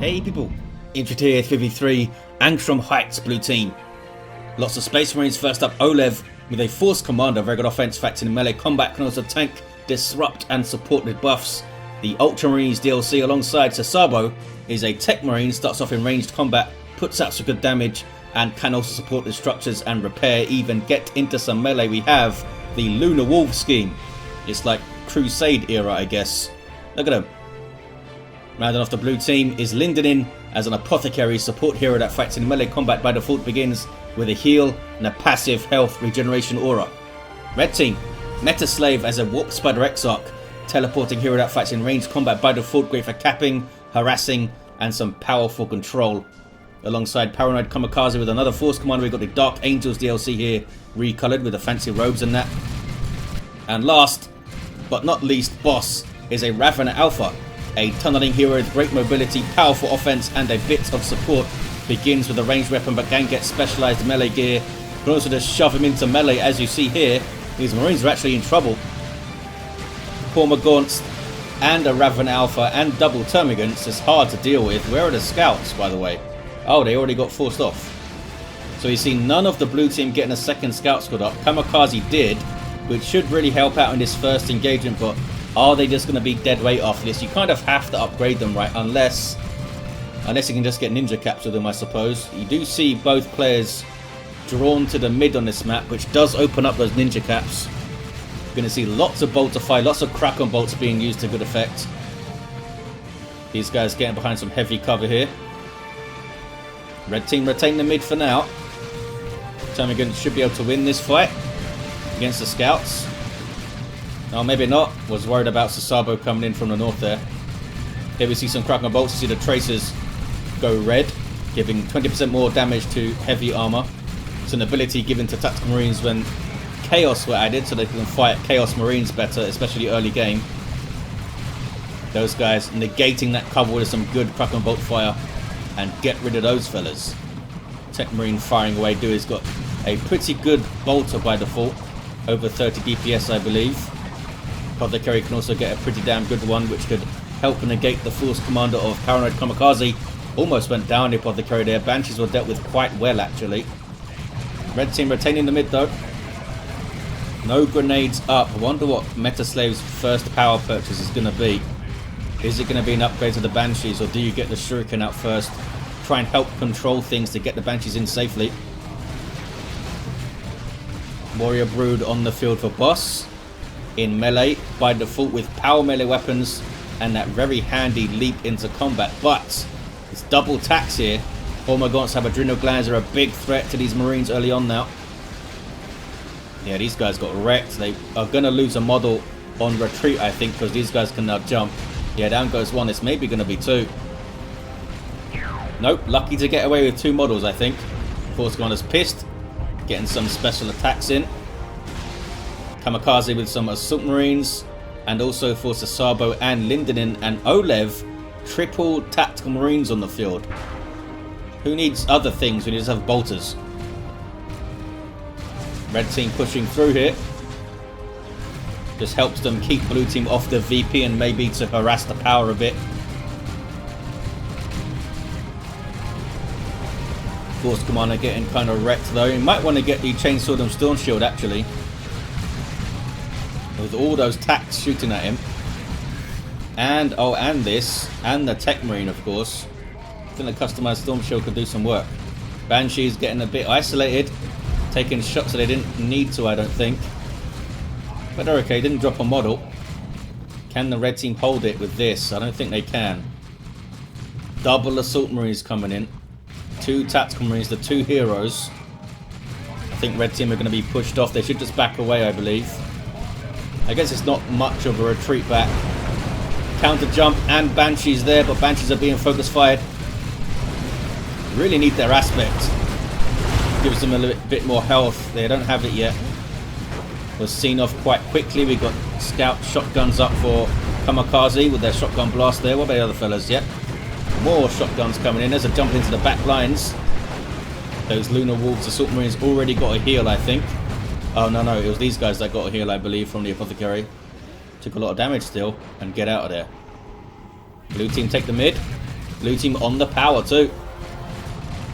Hey people, Infantry here 53, Angstrom Heights blue team. Lots of Space Marines. First up, oLev with a Force Commander, very good offense, factor in melee combat, can also tank, disrupt and support with buffs. The Ultramarines DLC alongside sesabo is a Techmarine, starts off in ranged combat, puts out some good damage and can also support with structures and repair, even get into some melee. We have the Lunar Wolf scheme. It's like Crusade era, I guess. Look at him. Rounding off the blue team is Lindonin as an Apothecary, support hero that fights in melee combat by default, begins with a heal and a passive health regeneration aura. Red team, MetaSlave as a Warp Spider Exarch, teleporting hero that fights in ranged combat by default, great for capping, harassing and some powerful control. Alongside Paranoid Kamikaze with another Force Commander, we've got the Dark Angels DLC here, recoloured with the fancy robes and that. And last but not least, boss, is a Ravener Alpha, a tunneling hero with great mobility, powerful offense and a bit of support. Begins with a ranged weapon but can get specialised melee gear. Can also just shove him into melee. As you see here, these Marines are actually in trouble. Gaunts and a Ravener Alpha and double Termagants is hard to deal with. Where are the scouts, by the way? Oh, they already got forced off. So you see none of the blue team getting a second scout squad up. Kamikaze did, which should really help out in this first engagement, but are they just going to be dead weight after this? You kind of have to upgrade them, right? Unless you can just get ninja caps with them, I suppose. You do see both players drawn to the mid on this map, which does open up those ninja caps. You're going to see lots of boltify, lots of crack-on bolts being used to good effect. These guys getting behind some heavy cover here. Red team retain the mid for now. Termagant should be able to win this fight against the scouts. Oh, maybe not. Was worried about sesabo coming in from the north there. Here we see some crack-on bolts. You see the tracers go red, giving 20% more damage to heavy armor. It's an ability given to tactical marines when chaos were added, so they can fight chaos marines better, especially early game. Those guys negating that cover with some good crack-on bolt fire and get rid of those fellas. Techmarine firing away. Dewey's got a pretty good bolter by default, over 30 DPS I believe. Apothecary can also get a pretty damn good one, which could help negate the Force Commander of Paranoid Kamikaze. Almost went down the Apothecary there. Banshees were dealt with quite well actually. Red team retaining the mid though. No grenades up. I wonder what MetaSlave's first power purchase is going to be. Is it going to be an upgrade to the Banshees, or do you get the Shuriken out first? Try and help control things to get the Banshees in safely. Warrior Brood on the field for boss. In melee by default with power melee weapons and that very handy leap into combat, but it's double tax here. Gaunts have adrenal glands, are a big threat to these Marines early on now. Yeah, these guys got wrecked. They are going to lose a model on retreat, I think, because these guys can now jump. Yeah, down goes one. It's maybe going to be two. Nope, lucky to get away with two models, I think. Force Commander's pissed, getting some special attacks in. Kamikaze with some Assault Marines, and also for sesabo and Lindonin and oLev, triple tactical Marines on the field. Who needs other things when you just have bolters? Red team pushing through here. Just helps them keep blue team off the VP and maybe to harass the power a bit. Force Commander getting kind of wrecked though. He might want to get the Chainsword and Storm Shield actually, with all those tacks shooting at him. And this and the Techmarine, of course. I think the customized Storm Shield could do some work. Banshee's getting a bit isolated, taking shots that they didn't need to, I don't think. But they're okay, didn't drop a model. Can the red team hold it with this? I don't think they can. Double Assault Marines coming in. Two tactical Marines, the two heroes. I think red team are going to be pushed off. They should just back away, I believe. I guess it's not much of a retreat back. Counter jump and Banshees there, but Banshees are being focus fired. Really need their aspect. Gives them a little bit more health. They don't have it yet. Was seen off quite quickly. We got scout shotguns up for Kamikaze with their shotgun blast there. What about the other fellas? Yep. More shotguns coming in. There's a jump into the back lines. Those Lunar Wolves Assault Marines already got a heal, I think. Oh, no, it was these guys that got a heal, I believe, from the Apothecary. Took a lot of damage still, and get out of there. Blue team take the mid. Blue team on the power too.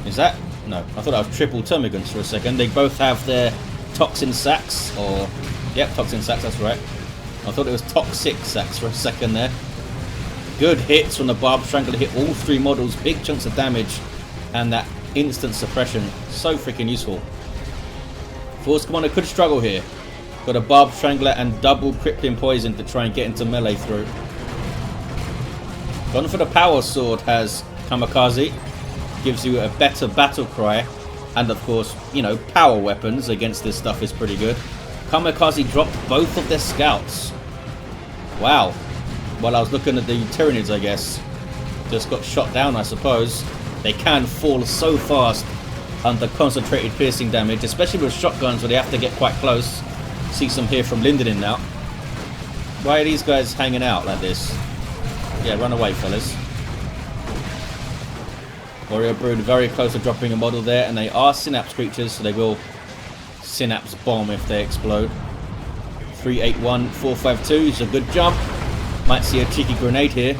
Is that? No, I thought that was triple termagants for a second. They both have their toxin sacks, or... Yep, toxin sacks, that's right. I thought it was toxic sacks for a second there. Good hits from the Barb Strangler, hit all three models, big chunks of damage, and that instant suppression. So freaking useful. Force Commander could struggle here. Got a Barb Strangler and double Crippling Poison to try and get into melee through. Gone for the Power Sword has Kamikaze. Gives you a better battle cry. And of course, you know, power weapons against this stuff is pretty good. Kamikaze dropped both of their scouts. Wow. Well, I was looking at the Tyranids, I guess. Just got shot down, I suppose. They can fall so fast under concentrated piercing damage, especially with shotguns where they have to get quite close. See some here from Lindonin now. Why are these guys hanging out like this? Yeah, run away, fellas. Warrior Brood very close to dropping a model there, and they are synapse creatures, so they will synapse bomb if they explode. 381, 452 is a good jump. Might see a cheeky grenade here.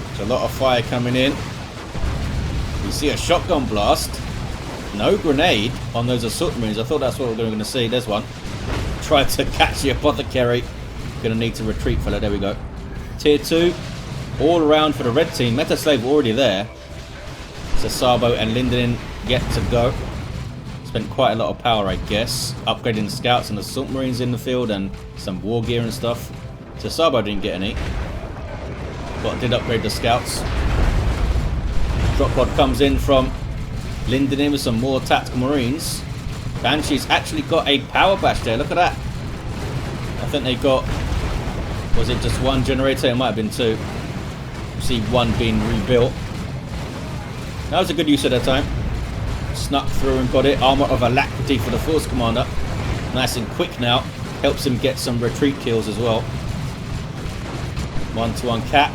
There's a lot of fire coming in. You see a shotgun blast. No grenade on those assault marines. I thought that's what we were going to see. There's one. Tried to catch the Apothecary. Going to need to retreat, fella. There we go. Tier 2. All around for the red team. MetaSlave already there. Sesabo and Lindonin yet to go. Spent quite a lot of power, I guess. Upgrading scouts and assault marines in the field and some war gear and stuff. Sesabo didn't get any. But did upgrade the scouts. Drop pod comes in from Lindonin with some more tactical marines. Banshee's actually got a power bash there. Look at that. I think they got... Was it just one generator? It might have been two. You see one being rebuilt. That was a good use of their time. Snuck through and got it. Armor of Alacrity for the Force Commander. Nice and quick now. Helps him get some retreat kills as well. 1-to-1 cap.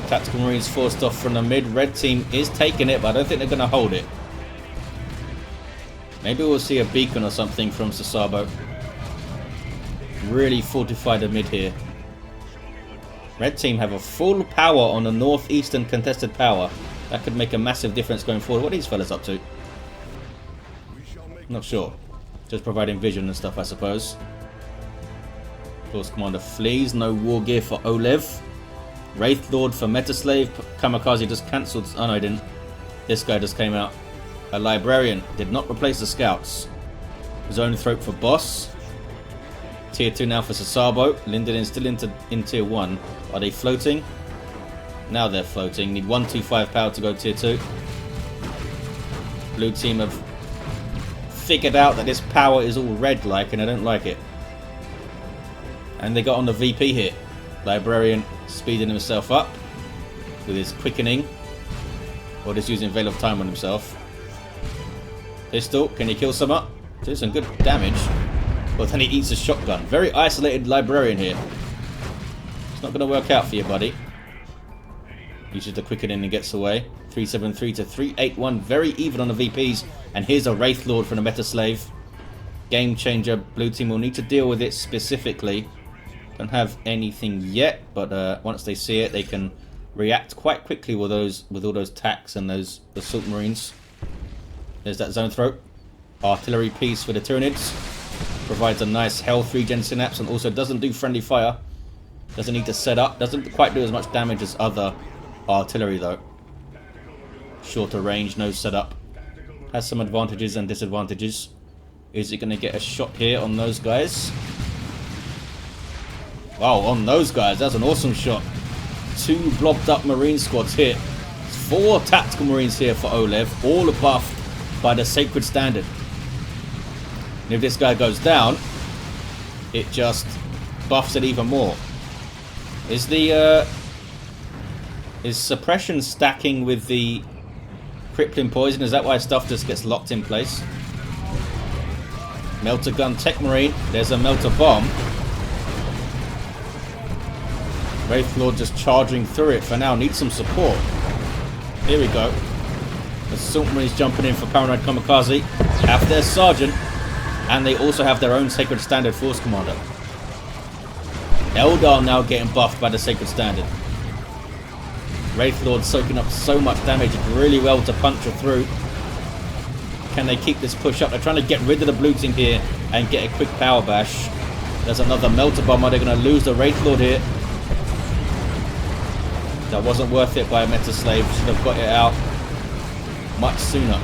Tactical Marines forced off from the mid. Red team is taking it, but I don't think they're going to hold it. Maybe we'll see a beacon or something from Sesabo. Really fortify the mid here. Red team have a full power on the northeastern contested power. That could make a massive difference going forward. What are these fellas up to? Not sure. Just providing vision and stuff, I suppose. Force Commander flees. No war gear for oLev. Wraith Lord for MetaSlave. Kamikaze just cancelled. Oh no, he didn't. This guy just came out. A Librarian. Did not replace the scouts. Zone Throat for Boss. Tier 2 now for Sesabo. Lindonin still in Tier 1. Are they floating? Now they're floating. Need 125 power to go Tier 2. Blue team have figured out that this power is all red-like, and I don't like it. And they got on the VP here. Librarian speeding himself up with his quickening. Or just using Veil of Time on himself. Pistol, can he kill some up? Do some good damage. But then he eats a shotgun. Very isolated Librarian here. It's not going to work out for you, buddy. Uses the quickening and gets away. 373 to 381. Very even on the VPs. And here's a Wraith Lord from the MetaSlave. Game changer. Blue team will need to deal with it specifically. Don't have anything yet, but once they see it, they can react quite quickly with all those tacks and those assault marines. There's that Zone Throat. Artillery piece for the Tyranids. Provides a nice health regen synapse and also doesn't do friendly fire. Doesn't need to set up. Doesn't quite do as much damage as other artillery though. Shorter range, no setup. Has some advantages and disadvantages. Is it going to get a shot here on those guys? Wow, on those guys, that's an awesome shot. 2 blobbed up marine squads hit. 4 tactical marines here for oLev, all buffed by the sacred standard. And if this guy goes down, it just buffs it even more. Is the is suppression stacking with the crippling poison? Is that why stuff just gets locked in place? Melter gun, Techmarine. There's a melter bomb. Wraith Lord just charging through it for now. Needs some support. Here we go. Assault Marines jumping in for Paranoid Kamikaze. Have their Sergeant. And they also have their own Sacred Standard Force Commander. Eldar now getting buffed by the Sacred Standard. Wraith Lord soaking up so much damage, really well to punch her through. Can they keep this push up? They're trying to get rid of the blue team here and get a quick power bash. There's another Melter Bomber. They're going to lose the Wraith Lord here. That wasn't worth it by MetaSlave. Should have got it out much sooner.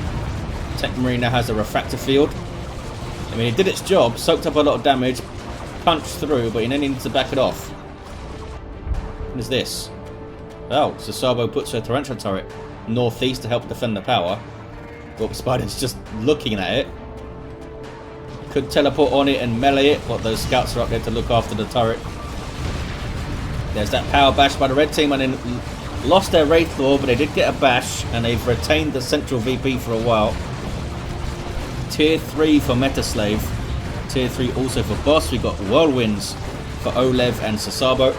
Techmarine now has a Refractor Field. I mean, it did its job, soaked up a lot of damage, punched through, but you then needs to back it off. What is this? Oh, Sesabo puts her Torrential Turret northeast to help defend the power. But Spider's just looking at it. Could teleport on it and melee it, but those scouts are up there to look after the turret. There's that power bash by the red team, and then lost their Wraith Lord, but they did get a bash, and they've retained the central VP for a while. Tier 3 for MetaSlave. Tier 3 also for Boss. We got Whirlwinds for oLev and sesabo.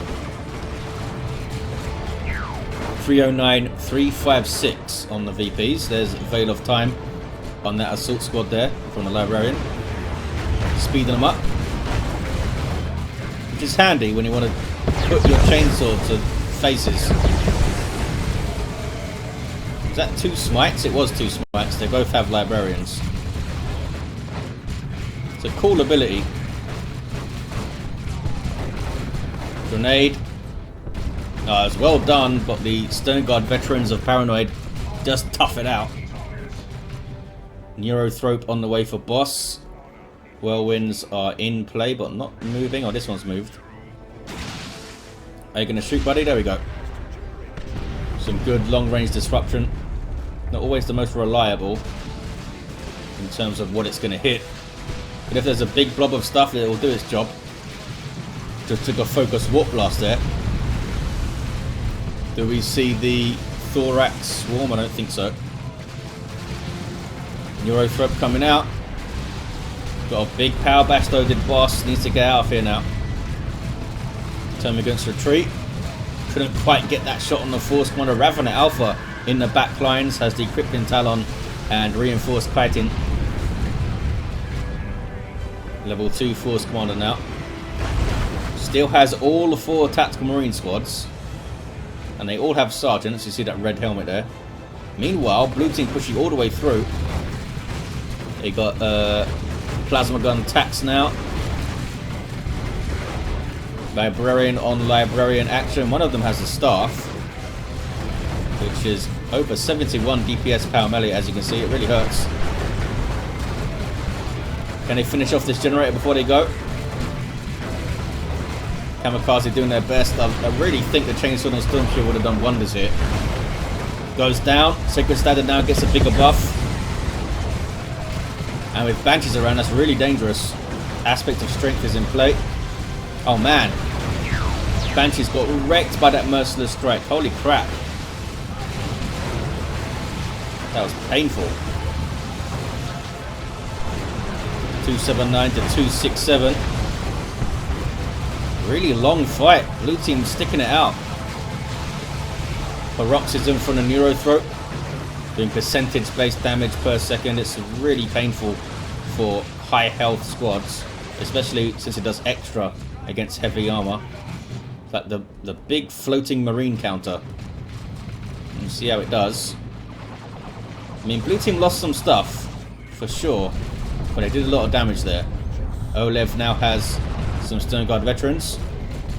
309, 356 on the VPs. There's Veil of Time on that assault squad there from the Librarian. Speeding them up. Which is handy when you want to put your chainsaw to faces. Was that 2 smites? It was 2 smites. They both have Librarians. It's a cool ability. Grenade. It's well done, but the Stone Guard veterans of Paranoid just tough it out. Neurothrope on the way for Boss. Whirlwinds are in play, but not moving. Oh, this one's moved. Are you going to shoot, buddy? There we go. Some good long-range disruption. Not always the most reliable in terms of what it's going to hit. But if there's a big blob of stuff, it will do its job. Just took a focus warp blast there. Do we see the Thorax Swarm? I don't think so. Neurothrope coming out. Got a big power bash though, did Boss. Needs to get out of here now. Termagant's retreat. Couldn't quite get that shot on the Force Commander. Ravener Alpha in the back lines has the Krypton Talon and Reinforced Chitin. Level 2 Force Commander now. Still has all 4 Tactical Marine squads. And they all have Sergeants. You see that red helmet there. Meanwhile, blue team pushing all the way through. They got Plasma Gun Tax now. Librarian on Librarian action. One of them has a staff, which is over 71 DPS power melee. As you can see, it really hurts. Can they finish off this generator before they go? Kamikaze doing their best. I really think the Chainsaw and Stormshield would have done wonders here. Goes down. Sacred Standard now gets a bigger buff. And with Banshees around, that's really dangerous. Aspect of Strength is in play. Oh man. Banshees got wrecked by that Merciless Strike. Holy crap. That was painful. 279 to 267. Really long fight. Blue team sticking it out. Paroxysm from the Neurothrope. Doing percentage based damage per second. It's really painful for high health squads. Especially since it does extra against heavy armor. Like the big floating marine counter. You see how it does. I mean, blue team lost some stuff. For sure. But they did a lot of damage there. oLev now has some Stone Guard veterans.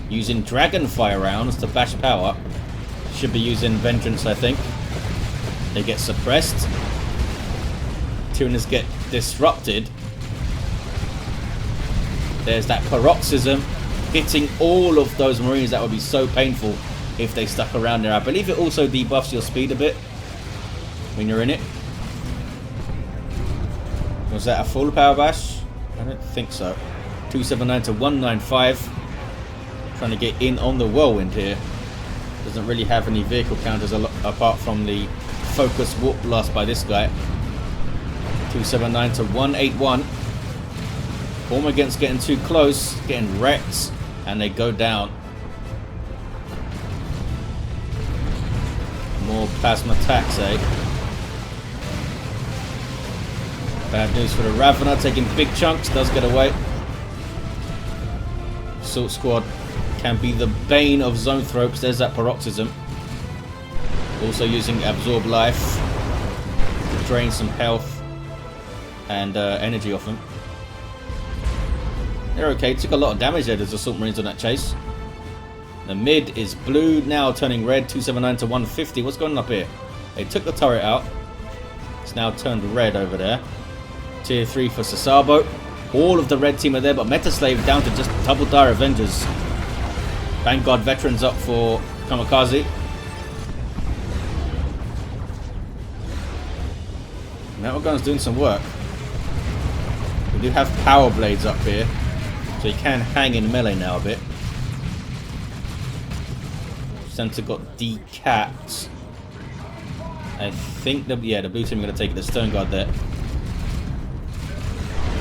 Using Dragonfire rounds to bash power. Should be using Vengeance, I think. They get suppressed. Tyranids get disrupted. There's that Paroxysm hitting all of those Marines. That would be so painful if they stuck around there. I believe it also debuffs your speed a bit when you're in it. Was that a full power bash? I don't think so. 279 to 195. Trying to get in on the Whirlwind here. Doesn't really have any vehicle counters apart from the focus warp blast by this guy. 279 to 181. Form against getting too close, getting wrecked, and they go down. More plasma attacks, eh? Bad news for the Ravener, taking big chunks, does get away. Assault squad can be the bane of Zoanthropes. There's that Paroxysm. Also using Absorb Life to drain some health and energy off them. They're okay. Took a lot of damage there. There's Assault Marines on that chase. The mid is blue now, turning red. 279 to 150. What's going on up here? They took the turret out. It's now turned red over there. Tier 3 for sesabo. All of the red team are there, but MetaSlave down to just double Dire Avengers. Vanguard Veterans up for Kamikaze. Metal Gun's doing some work. We do have Power Blades up here, so he can hang in melee now a bit. Center got decapped. I think the blue team are going to take the Stern Guard there.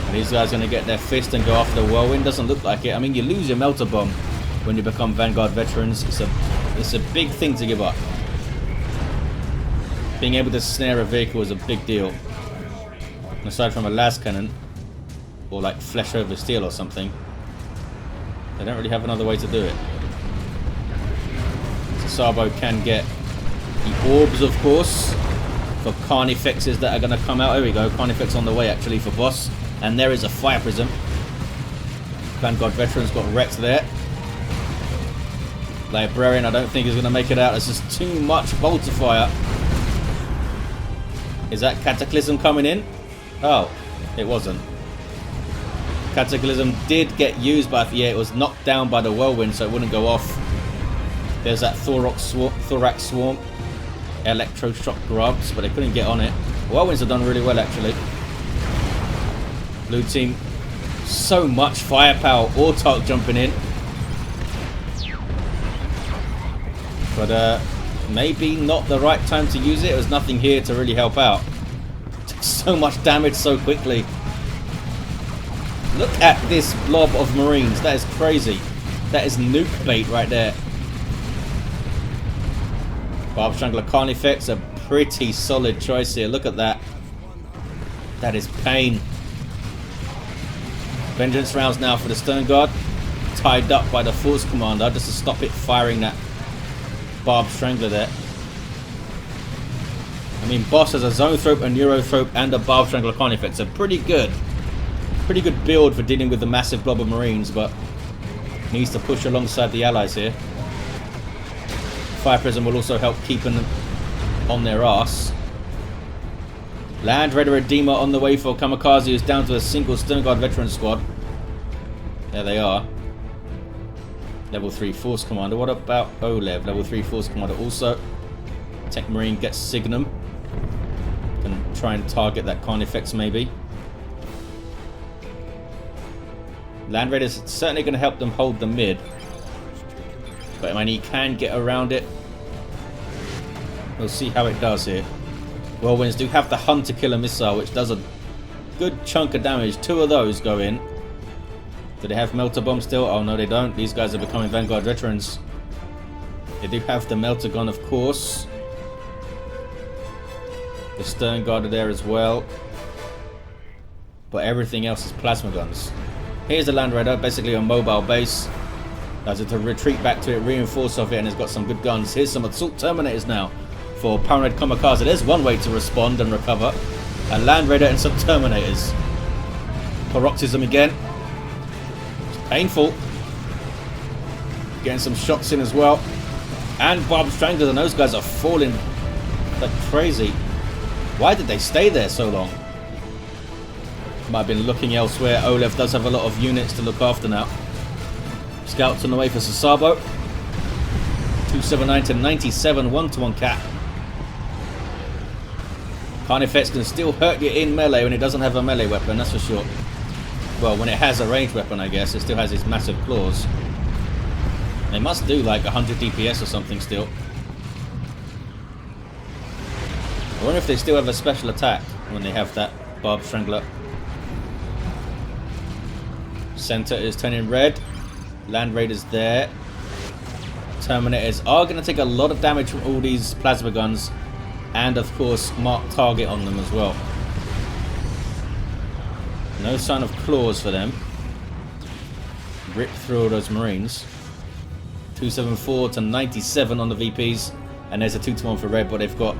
And these guys are going to get their fist and go after the Whirlwind. Doesn't look like it. I mean, you lose your Melter Bomb when you become Vanguard Veterans. It's a big thing to give up. Being able to snare a vehicle is a big deal. Aside from a las cannon or like flesh over steel or something, they don't really have another way to do it. Sesabo can get the orbs, of course, for Carnifexes that are going to come out. There we go, Carnifex on the way actually for boss. And there is a Fire Prism. Vanguard Veterans got wrecked there. Librarian I don't think is going to make it out. It's just too much Bolter Fire. Is that Cataclysm coming in? Oh, it wasn't. Cataclysm did get used, but yeah, it was knocked down by the Whirlwind, so it wouldn't go off. There's that Thorax Swarm. Electroshock grubs, but they couldn't get on it. Whirlwinds have done really well, actually. Blue team, so much firepower. Autark jumping in. But maybe not the right time to use it. There's nothing here to really help out. Took so much damage so quickly. Look at this blob of Marines. That is crazy. That is nuke bait right there. Barb Strangler Carnifex, a pretty solid choice here. Look at that. That is pain. Vengeance rounds now for the Stern Guard. Tied up by the Force Commander just to stop it firing that Barb Strangler there. I mean, boss has a Zoanthrope, a Neurothrope, and a Barb Strangler Carnifex. A pretty good build for dealing with the massive blob of Marines, but needs to push alongside the allies here. Fire Prism will also help keeping them on their ass. Land Raider Redeemer on the way for Kamikaze, who's down to a single Stern Guard veteran squad. There they are. Level 3 Force Commander. What about oLev? Level 3 Force Commander also. Techmarine gets Signum. Can try and target that Carnifex maybe. Land Raider's certainly going to help them hold the mid. But I mean, he can get around it. We'll see how it does here. Whirlwinds do have the Hunter Killer Missile, which does a good chunk of damage. 2 of those go in. Do they have Melter Bomb still? Oh no, they don't. These guys are becoming Vanguard Veterans. They do have the Melter Gun, of course. The Stern Guard are there as well. But everything else is Plasma Guns. Here's the Land Raider, basically a mobile base. Allows it to retreat back to it, reinforce off it, and it's got some good guns. Here's some Assault Terminators now for Paranoid Kamikaze. There's one way to respond and recover. A Land Raider and some Terminators. Paroxysm again. It's painful. Getting some shots in as well. And Barb Stranglers, and those guys are falling like crazy. Why did they stay there so long? Might have been looking elsewhere. oLev does have a lot of units to look after now. Scouts on the way for sesabo. 279 to 97, 1-to-1 cap. Carnifex can still hurt you in melee when it doesn't have a melee weapon, that's for sure. Well, when it has a ranged weapon, I guess, it still has its massive claws. They must do like 100 DPS or something still. I wonder if they still have a special attack when they have that Barb Strangler. Center is turning red. Land Raiders there. Terminators are going to take a lot of damage from all these plasma guns. And of course, mark target on them as well. No sign of claws for them. Rip through all those Marines. 274 to 97 on the VPs. And there's a 2-1 for red, but they've got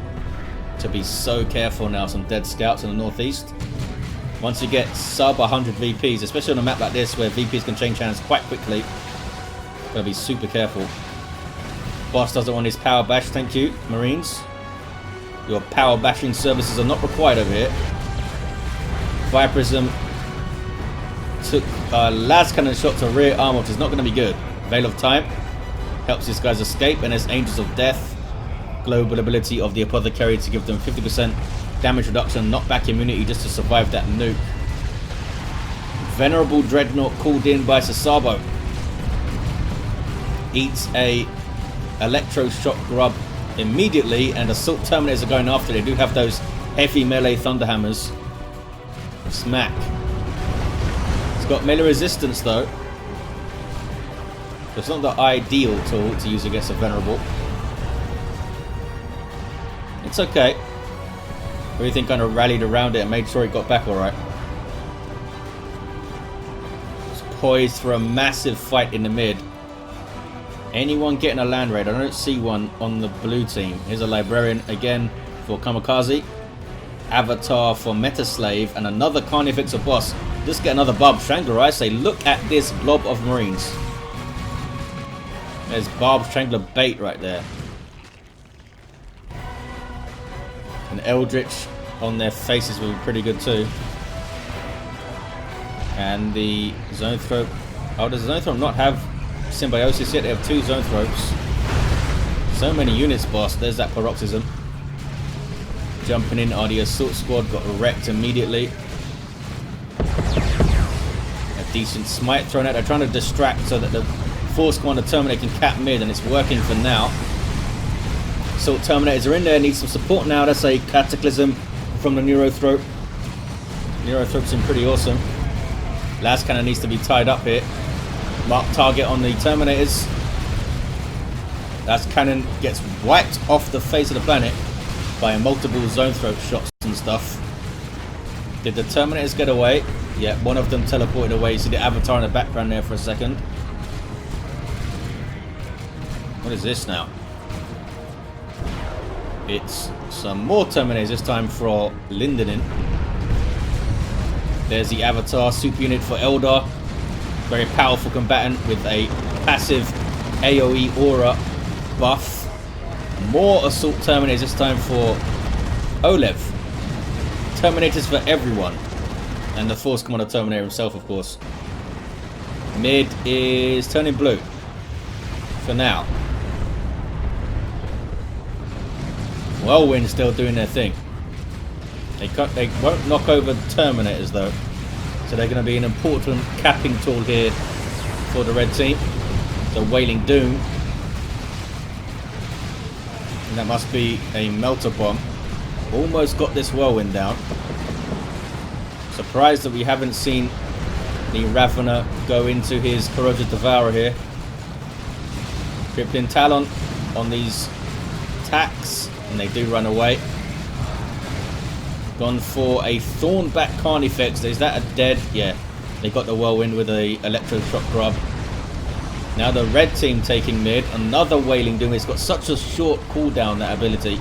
to be so careful now. Some dead scouts in the northeast. Once you get sub 100 VPs, especially on a map like this where VPs can change hands quite quickly, gotta be super careful. Boss doesn't want his power bash, thank you, Marines. Your power bashing services are not required over here. Viperism took a las cannon shot to rear arm, which is not going to be good. Veil of Time helps these guys escape, and there's Angels of Death. Global ability of the Apothecary to give them 50% damage reduction, knockback immunity just to survive that nuke. Venerable Dreadnought called in by sesabo. Eats a electroshock grub immediately, and Assault Terminators are going after. They do have those heavy melee Thunderhammers. Smack. It's got melee resistance though. It's not the ideal tool to use against a Venerable. It's okay. Everything kind of rallied around it and made sure it got back alright. It's poised for a massive fight in the mid. Anyone getting a land raid? I don't see one on the blue team. Here's a Librarian again for Kamikaze. Avatar for MetaSlave. And another Carnifex of boss. Just get another Barb Strangler. I say, look at this blob of Marines. There's Barb Strangler bait right there. And Eldritch on their faces will be pretty good too. And the Zoanthrope. Oh, does Zoanthrope not have Symbiosis yet? They have 2 Zoanthropes. So many units, boss. There's that Paroxysm. Jumping in are the Assault Squad. Got wrecked immediately. A decent smite thrown out. They're trying to distract so that the Force Commander Terminator can cap mid, and it's working for now. Assault Terminators are in there. Need some support now. That's a Cataclysm from the Neurothrope. Neurothrope's in pretty awesome. Las Cannon needs to be tied up here. Mark target on the Terminators. Las Cannon gets wiped off the face of the planet by multiple Zoanthrope shots and stuff. Did the Terminators get away? Yeah, one of them teleported away. You see the Avatar in the background there for a second. What is this now? It's some more Terminators, this time for Lindonin. There's the Avatar super unit for Eldar. Very powerful combatant with a passive AoE aura buff. More Assault Terminators, this time for oLev. Terminators for everyone. And the Force Commander Terminator himself, of course. Mid is turning blue. For now. Whirlwind still doing their thing. They won't knock over Terminators though. So they're going to be an important capping tool here for the red team. So Wailing Doom. And that must be a Melter Bomb. Almost got this Whirlwind down. Surprised that we haven't seen the Ravener go into his Corrosive Devourer here. Crippling Talon on these attacks. And they do run away. Gone for a Thornback Carnifex. Is that a dead? Yeah. They got the Whirlwind with a Electroshock Grub. Now the red team taking mid. Another Wailing Doom. It's got such a short cooldown, that ability.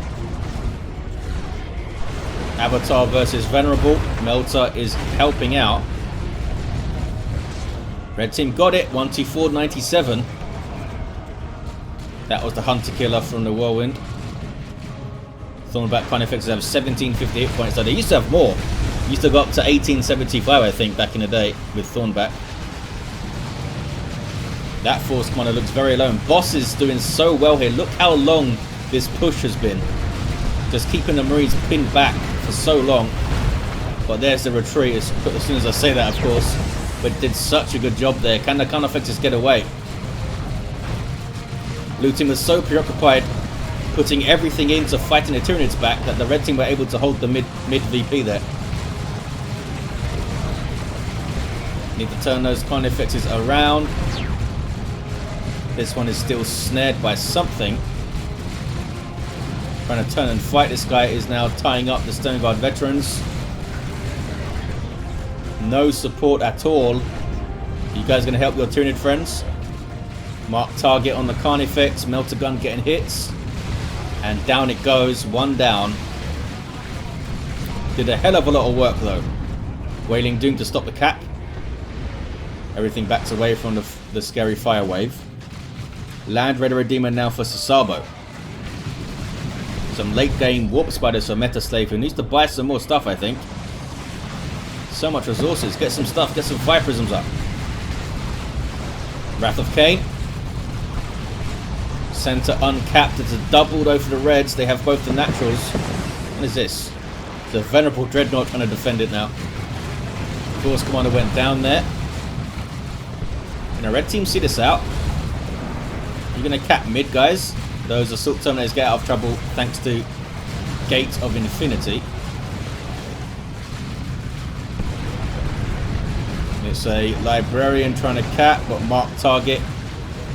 Avatar versus Venerable. Melter is helping out. Red team got it. 124.97. That was the Hunter Killer from the Whirlwind. Thornback Carnifexes have 1758 points. So they used to have more. Used to go up to 1875, I think, back in the day with Thornback. That Force Commander looks very alone. Boss is doing so well here. Look how long this push has been. Just keeping the Marines pinned back for so long. But there's the retreat as soon as I say that, of course. But did such a good job there. Can the Carnifexes get away? Blue team was so preoccupied putting everything into fighting the Tyranids back that the red team were able to hold the mid VP there. Need to turn those Carnifexes around. This one is still snared by something. Trying to turn and fight. This guy is now tying up the Stone Guard veterans. No support at all. You guys going to help your Tyranid friends? Mark target on the Carnifex. Melter gun getting hits. And down it goes. One down. Did a hell of a lot of work though. Wailing Doom to stop the cap. Everything backs away from the scary fire wave. Land Raider Redeemer now for sesabo. Some late game warp spiders for MetaSlave, who needs to buy some more stuff, I think. So much resources. Get some stuff. Get some fire prisms up. Wrath of Cain. Center uncapped. It's a double though for the Reds. They have both the naturals. What is this? The Venerable Dreadnought trying to defend it now. Force Commander went down there. Can the red team see this out? You're going to cap mid, guys. Those Assault Terminators get out of trouble thanks to Gate of Infinity. It's a Librarian trying to cap, but mark target.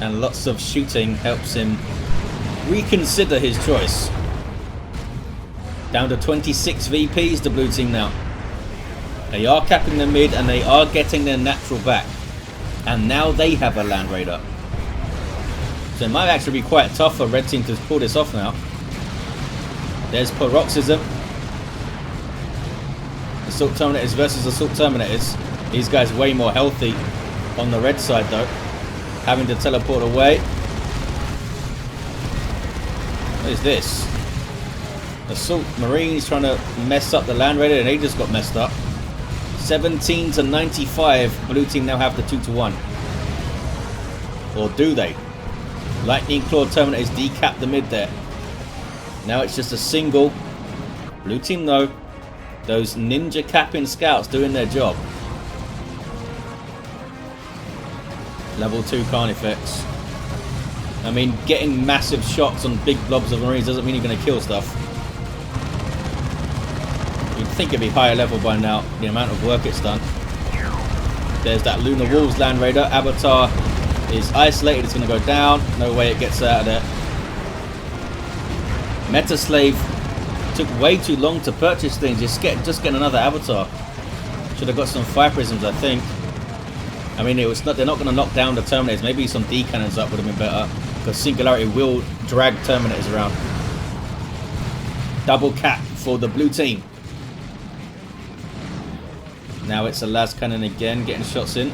And lots of shooting helps him reconsider his choice. Down to 26 VPs, the blue team now. They are capping the mid and they are getting their natural back. And now they have a Land Raider. So it might actually be quite tough for red team to pull this off now. There's Paroxysm. Assault Terminators versus Assault Terminators. These guys way more healthy on the red side though. Having to teleport away. What is this? Assault Marines trying to mess up the Land Raider and they just got messed up. 17 to 95. Blue team now have the 2-1. Or do they? Lightning Claw Terminators decap the mid there. Now it's just a single. Blue team though. Those ninja capping scouts doing their job. Level 2 Carnifex. I mean, getting massive shots on big blobs of Marines doesn't mean you're going to kill stuff. You'd think it'd be higher level by now, the amount of work it's done. There's that Lunar Wolves Land Raider. Avatar is isolated, it's going to go down. No way it gets out of there. MetaSlave took way too long to purchase things. Just get another Avatar. Should have got some fire prisms, I think. I mean, they're not going to knock down the Terminators. Maybe some D cannons up would have been better. Because Singularity will drag Terminators around. Double cap for the blue team. Now it's a las cannon again, getting shots in.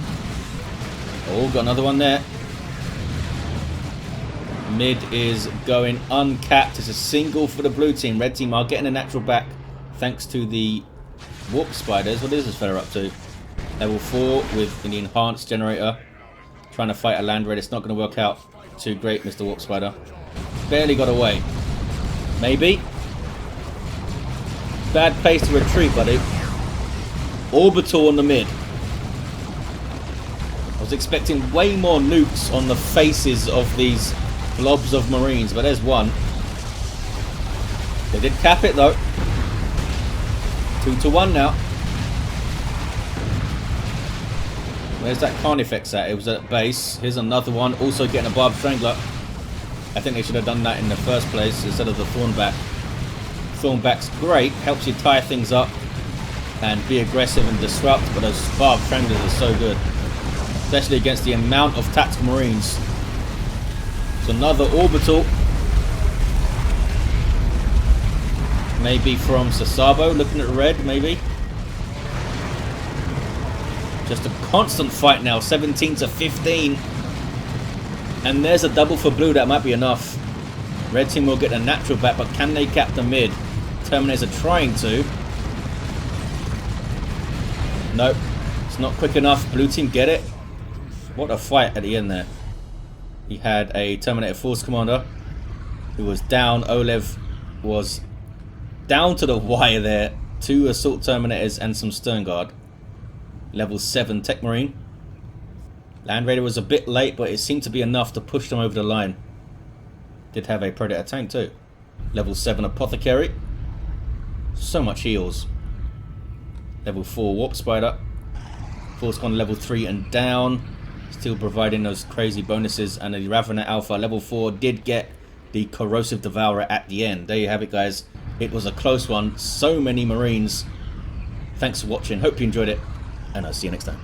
Oh, got another one there. Mid is going uncapped. It's a single for the blue team. Red team are getting a natural back thanks to the warp spiders. What is this fella up to? Level 4 with the enhanced generator. Trying to fight a Land Raider. It's not going to work out too great, Mr. Warp Spider. Barely got away. Maybe. Bad place to retreat, buddy. Orbital on the mid. I was expecting way more nukes on the faces of these blobs of Marines, but there's one. They did cap it though. 2-1 now. Where's that Carnifex at? It was at base. Here's another one, also getting a Barbed Strangler. I think they should have done that in the first place instead of the Thornback. Thornback's great, helps you tie things up and be aggressive and disrupt, but those Barbed Stranglers are so good. Especially against the amount of tactical Marines. So another orbital. Maybe from sesabo, looking at red, maybe. Just a constant fight now, 17 to 15. And there's a double for blue, that might be enough. Red team will get a natural back, but can they cap the mid? Terminators are trying to. Nope, it's not quick enough. Blue team get it. What a fight at the end there. He had a Terminator Force Commander who was down. oLev was down to the wire there. 2 Assault Terminators and some Stern Guard. Level 7 Techmarine. Land Raider was a bit late, but it seemed to be enough to push them over the line. Did have a Predator tank too. Level 7 Apothecary. So much heals. Level 4 Warp Spider. Force Con level 3 and down. Still providing those crazy bonuses. And the Ravener Alpha level 4 did get the Corrosive Devourer at the end. There you have it, guys. It was a close one. So many Marines. Thanks for watching. Hope you enjoyed it. And I'll see you next time.